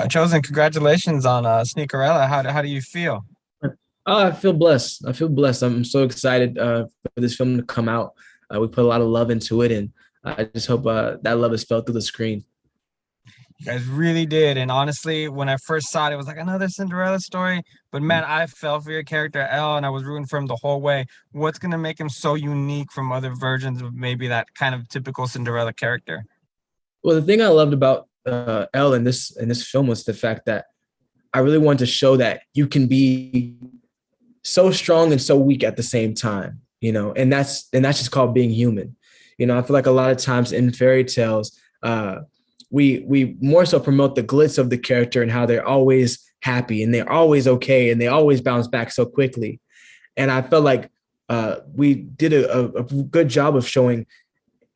Chosen, congratulations on Sneakerella. How do you feel? I feel blessed. I feel blessed. I'm so excited for this film to come out. We put a lot of love into it, and I just hope that love is felt through the screen. You guys really did. And honestly, when I first saw it, it was like another Cinderella story. But man, I fell for your character, Elle, and I was rooting for him the whole way. What's gonna make him so unique from other versions of maybe that kind of typical Cinderella character? Well, the thing I loved about Elle in this film was the fact that I really wanted to show that you can be so strong and so weak at the same time, and that's just called being human. I feel like a lot of times in fairy tales, we more so promote the glitz of the character and how they're always happy and they're always okay and they always bounce back so quickly. And I felt like we did a good job of showing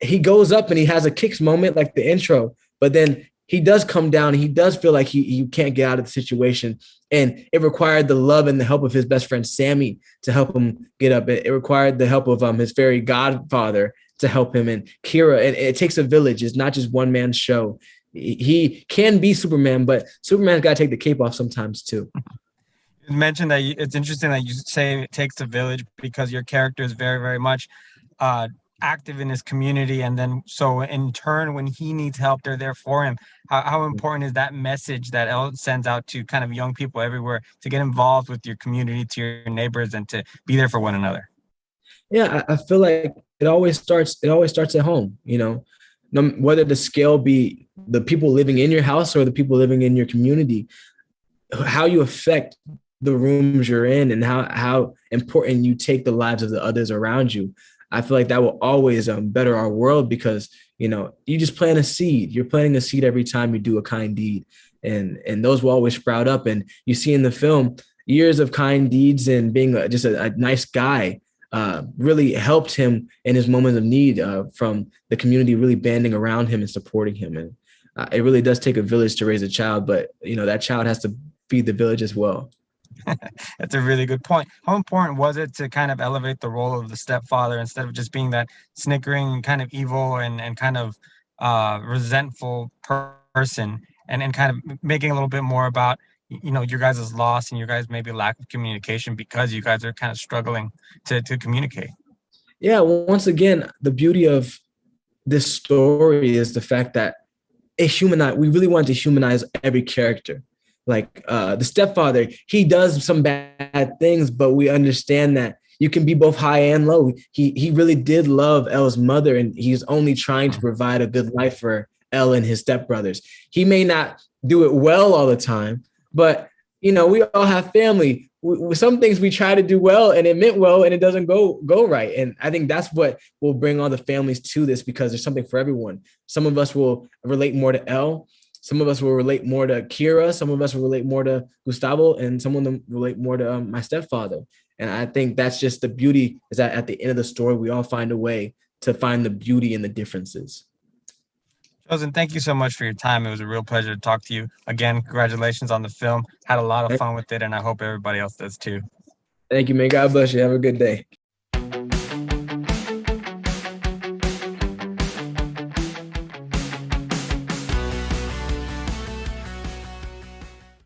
he goes up and he has a kicks moment like the intro, but then he does come down and he does feel like he can't get out of the situation. And it required the love and the help of his best friend Sammy to help him get up. It required the help of his fairy godfather to help him, and Kira. And it takes a village. It's not just one man's show. He can be Superman, but Superman's got to take the cape off sometimes too. You mentioned that it's interesting that you say it takes a village because your character is very, very much uh, active in his community. And then, so in turn, when he needs help, they're there for him. How important is that message that El sends out to kind of young people everywhere to get involved with your community, to your neighbors, and to be there for one another? Yeah, I feel like it always starts at home, whether the scale be the people living in your house or the people living in your community, how you affect the rooms you're in and how important you take the lives of the others around you. I feel like that will always better our world because you just plant a seed. You're planting a seed every time you do a kind deed, and those will always sprout up. And you see in the film years of kind deeds and being just a nice guy really helped him in his moments of need, from the community really banding around him and supporting him. And it really does take a village to raise a child, but that child has to feed the village as well. That's a really good point. How important was it to kind of elevate the role of the stepfather instead of just being that snickering, kind of evil and kind of resentful person, and kind of making a little bit more about your guys' loss and your guys maybe lack of communication because you guys are kind of struggling to communicate. Yeah, well, once again, the beauty of this story is the fact that we really wanted to humanize every character. Like the stepfather, he does some bad things, but we understand that you can be both high and low. He really did love Elle's mother, and he's only trying to provide a good life for Elle and his stepbrothers. He may not do it well all the time, but we all have family. Some things we try to do well and it meant well and it doesn't go right. And I think that's what will bring all the families to this, because there's something for everyone. Some of us will relate more to Elle. Some of us will relate more to Kira. Some of us will relate more to Gustavo, and some of them relate more to my stepfather. And I think that's just the beauty, is that at the end of the story, we all find a way to find the beauty in the differences. Chosen, thank you so much for your time. It was a real pleasure to talk to you. Again, congratulations on the film. Had a lot of fun with it, and I hope everybody else does too. Thank you, man. God bless you. Have a good day.